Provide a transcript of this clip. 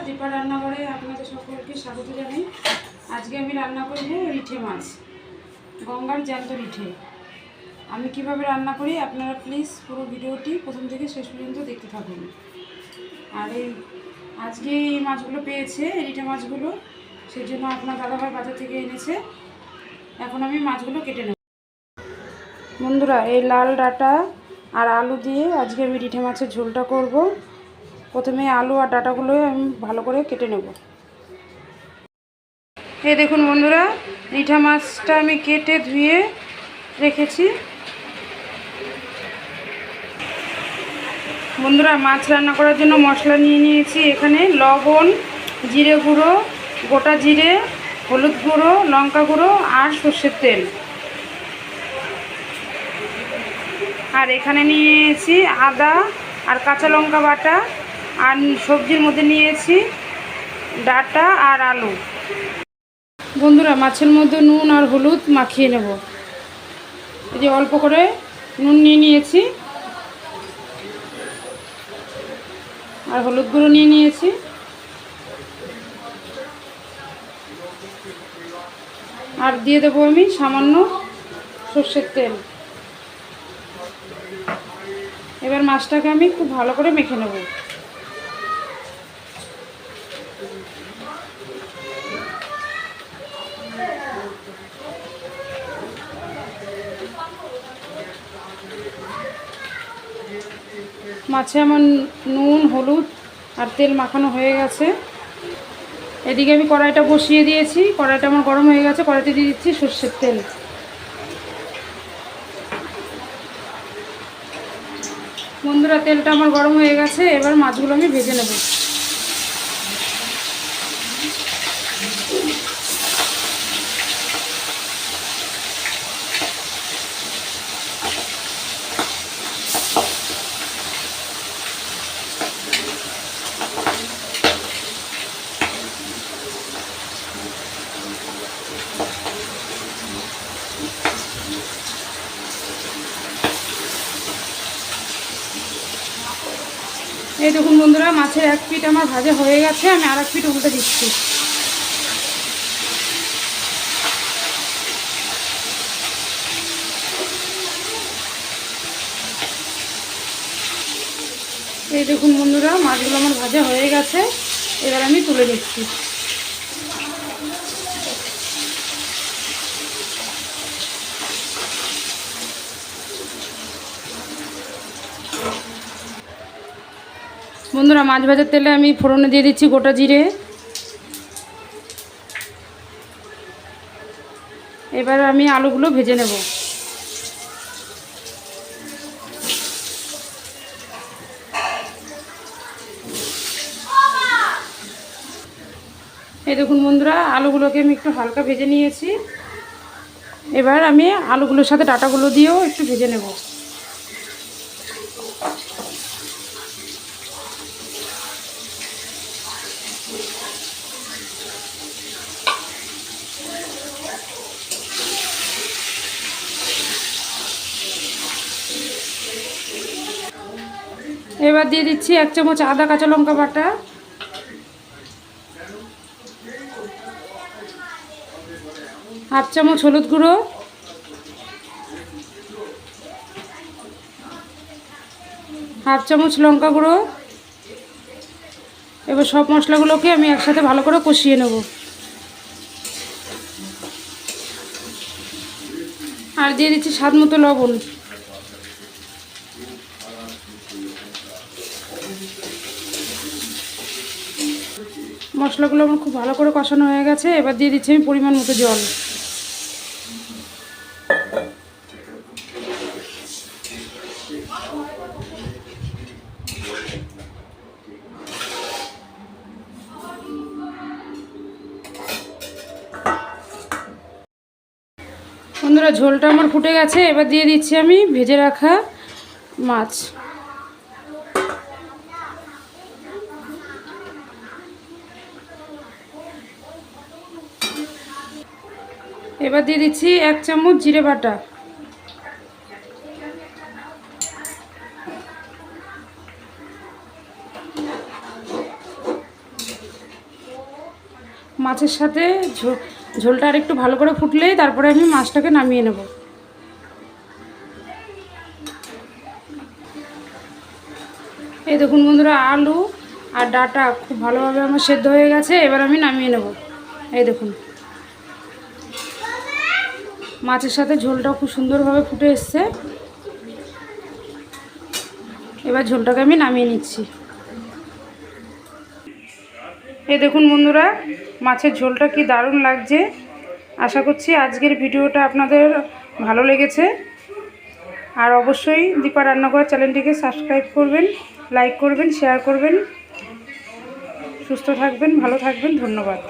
দীপা রান্নাঘরে আপনাদের সকলকে স্বাগত জানাই। আজকে আমি রান্না করব রিঠে মাছ, গঙ্গার জ্যান্ত রিঠে। আমি কিভাবে রান্না করি আপনারা প্লিজ পুরো ভিডিওটি প্রথম থেকে শেষ পর্যন্ত দেখতে থাকুন। আর আজকে এই মাছগুলো পেয়েছে, রিঠে মাছগুলো, সেই জন্য আপনার দাদাভাই বাজার থেকে এনেছে। এখন আমি মাছগুলো কেটে নেব। বন্ধুরা, এই লাল ডাঁটা আর আলু দিয়ে আজকে আমি রিঠে মাছের ঝোলটা করব। প্রথমে আলু আর ডাঁটাগুলো আমি ভালো করে কেটে নেব। এই দেখুন বন্ধুরা, রিঠা মাছটা আমি কেটে ধুয়ে রেখেছি। বন্ধুরা, মাছ রান্না করার জন্য মশলা নিয়ে নিয়েছি। এখানে লবণ, জিরে গুঁড়ো, গোটা জিরে, হলুদ গুঁড়ো, লঙ্কা গুঁড়ো আর সর্ষের তেল। আর এখানে নিয়েছি আদা আর কাঁচা লঙ্কা বাটা। আর সবজির মধ্যে নিয়েছি ডাঁটা আর আলু। বন্ধুরা, মাছের মধ্যে নুন আর হলুদ মাখিয়ে নেব। এই যে অল্প করে নুন নিয়ে নিয়েছি আর হলুদ গুঁড়ো নিয়ে নিয়েছি। আর দিয়ে দেবো আমি সামান্য সর্ষের তেল। এবার মাছটাকে আমি খুব ভালো করে মেখে নেব। মাছে আমার নুন, হলুদ আর তেল মাখানো হয়ে গেছে। এদিকে আমি কড়াইটা বসিয়ে দিয়েছি। কড়াইটা আমার গরম হয়ে গেছে। কড়াইতে দিয়ে দিচ্ছি সর্ষের তেল। বন্ধুরা, তেলটা আমার গরম হয়ে গেছে। এবার মাছগুলো আমি ভেজে নেব। এই দেখুন বন্ধুরা, মাছের এক পিঠ আমার ভাজা হয়ে গেছে। আমি আর এক পিঠ উল্টে দিচ্ছি। এই দেখুন বন্ধুরা, মাছগুলো আমার ভাজা হয়ে গেছে। এবার আমি তুলে নিচ্ছি। বন্ধুরা, মাছ ভাজার তেলে আমি ফোড়নে দিয়ে দিচ্ছি গোটা জিরে। এবার আমি আলুগুলো ভেজে নেব। এই দেখুন বন্ধুরা, আলুগুলোকে আমি একটু হালকা ভেজে নিয়েছি। এবার আমি আলুগুলোর সাথে ডাঁটাগুলো দিয়েও একটু ভেজে নেব। এবার দিয়ে দিচ্ছি 1 চামচ আদা কাঁচা লঙ্কা বাটা, হাফ চামচ হলুদ গুঁড়ো, হাফ চামচ লঙ্কা গুঁড়ো। এবার সব মশলাগুলোকে আমি একসাথে ভালো করে কষিয়ে নেব। আর দিয়ে দিচ্ছি স্বাদ মতো লবণ। মশলাগুলো আমার খুব ভালো করে কষানো হয়ে গেছে। এবার দিয়ে দিচ্ছি আমি পরিমাণ মতো জল। বন্ধুরা, ঝোলটা আমার ফুটে গেছে। এবার দিয়ে দিচ্ছি আমি ভেজে রাখা মাছ। এবার দিয়ে দিচ্ছি 1 চামচ জিরে বাটা। মাছের সাথে ঝোলটা আর একটু ভালো করে ফুটলেই তারপরে আমি মাছটাকে নামিয়ে নেব। এই দেখুন বন্ধুরা, আলু আর ডাঁটা খুব ভালোভাবে আমার সেদ্ধ হয়ে গেছে। এবার আমি নামিয়ে নেব। এই দেখুন, মাছের সাথে ঝোলটাও খুব সুন্দরভাবে ফুটে এসছে। এবার ঝোলটাকে আমি নামিয়ে নিচ্ছি। এই দেখুন বন্ধুরা, মাছের ঝোলটা কি দারুণ লাগছে। আশা করছি আজকের ভিডিওটা আপনাদের ভালো লেগেছে। আর অবশ্যই দীপা রান্নাঘর চ্যানেলটিকে সাবস্ক্রাইব করবেন, লাইক করবেন, শেয়ার করবেন। সুস্থ থাকবেন, ভালো থাকবেন। ধন্যবাদ।